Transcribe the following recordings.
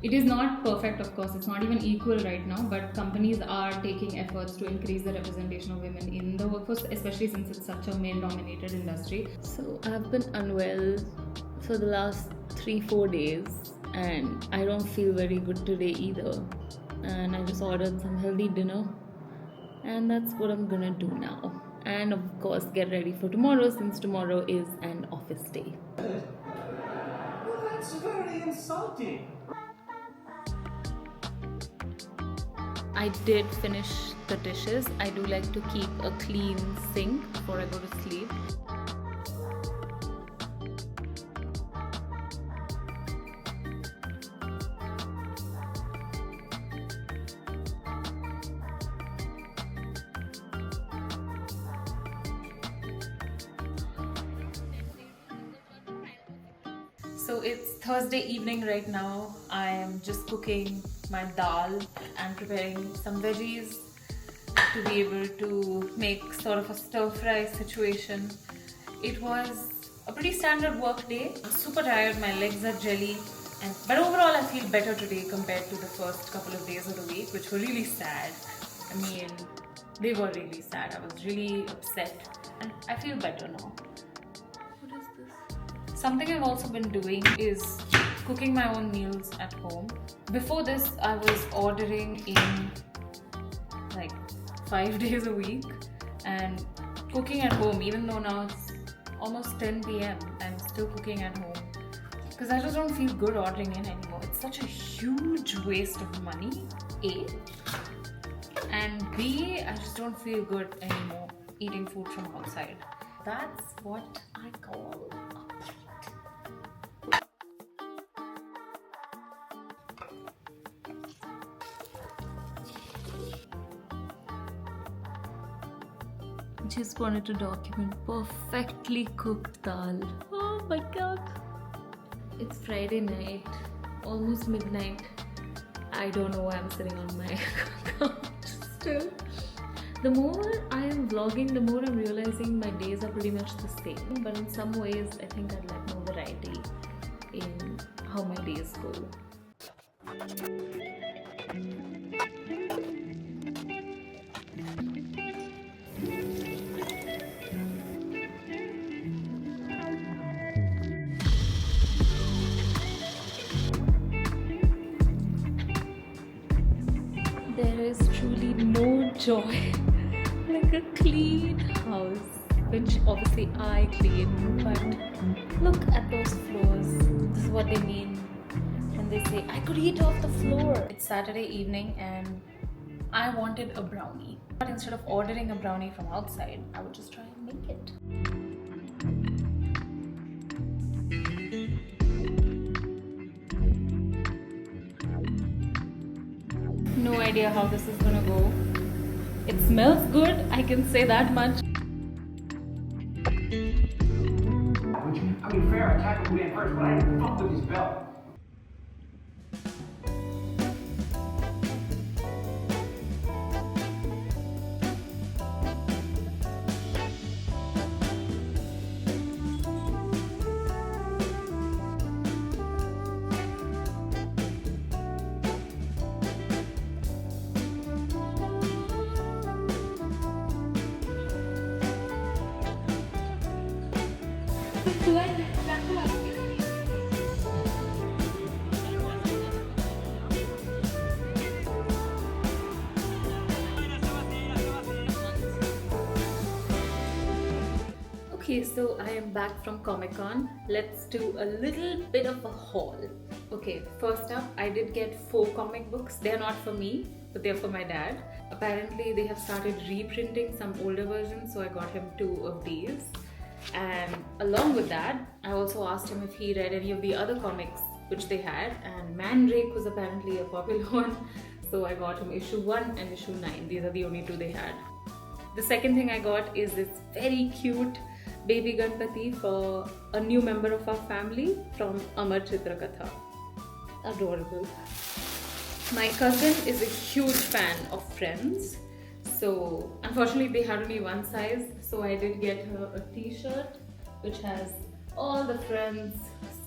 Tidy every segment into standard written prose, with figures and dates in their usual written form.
It is not perfect, of course, it's not even equal right now, but companies are taking efforts to increase the representation of women in the workforce, especially since it's such a male dominated industry. So I've been unwell for the last 3-4 days and I don't feel very good today either. And I just ordered some healthy dinner and that's what I'm gonna do now. And of course, get ready for tomorrow since tomorrow is an office day. Well, that's very insulting. I did finish the dishes. I do like to keep a clean sink before I go to sleep. So it's Thursday evening right now. I am just cooking my dal and preparing some veggies to be able to make sort of a stir-fry situation. It was a pretty standard work day. I'm super tired, my legs are jelly, but overall I feel better today compared to the first couple of days of the week, which were really sad. I mean, they were really sad. I was really upset and I feel better now. What is this? Something I've also been doing is cooking my own meals at home. Before this, I was ordering in like 5 days a week and cooking at home, even though now it's almost 10 p.m. I'm still cooking at home because I just don't feel good ordering in anymore. It's such a huge waste of money, A, and B, I just don't feel good anymore eating food from outside. That's what I call a just wanted to document perfectly cooked dal. Oh my god. It's Friday night, almost midnight. I don't know why I'm sitting on my couch still. The more I am vlogging, the more I'm realizing my days are pretty much the same. But in some ways, I think I'd like more variety in how my days go. There is truly no joy like a clean house, which obviously I clean, but look at those floors. This is what they mean when they say, I could eat off the floor. It's Saturday evening and I wanted a brownie. But instead of ordering a brownie from outside, I would just try and make it. No idea how this is gonna go. It smells good, I can say that much. I mean, fair, I tackled who in first, but I didn't fuck with his belt. Okay, so I am back from Comic Con. Let's do a little bit of a haul. Okay, first up, I did get 4 comic books. They're not for me, but they're for my dad. Apparently, they have started reprinting some older versions, so I got him 2 of these. And along with that, I also asked him if he read any of the other comics which they had, and Mandrake was apparently a popular one, so I got him issue 1 and issue 9. These are the only 2 they had. The second thing I got is this very cute baby Ganpati for a new member of our family from Amar Chitrakatha. Adorable. My cousin is a huge fan of Friends, so unfortunately they had only one size, so I did get her a t-shirt which has all the Friends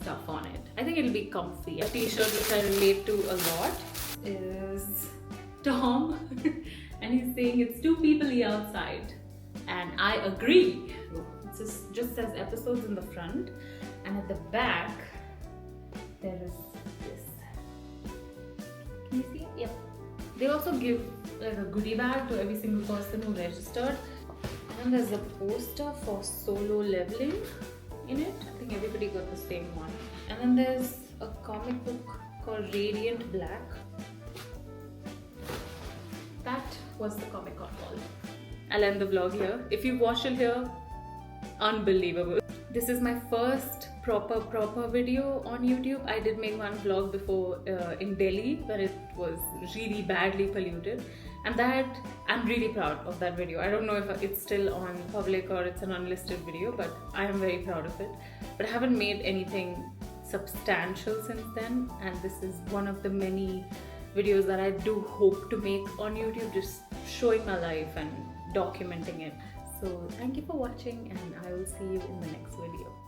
stuff on it. I think it'll be comfy. A t-shirt which I relate to a lot is Tom and he's saying it's too peoply outside, and I agree. It just says episodes in the front, and at the back there is this. Can you see? Yep. They also give like a goodie bag to every single person who registered, and there's a poster for solo leveling in it. I think everybody got the same one. And then there's a comic book called Radiant Black. That was the Comic Con haul. I'll end the vlog here. If you watched it here, unbelievable. This is my first proper video on YouTube. I did make one vlog before in Delhi where it was really badly polluted, and that I'm really proud of that video. I don't know if it's still on public or it's an unlisted video, but I am very proud of it. But I haven't made anything substantial since then, and this is one of the many videos that I do hope to make on YouTube, just showing my life and documenting it. So thank you for watching, and I will see you in the next video.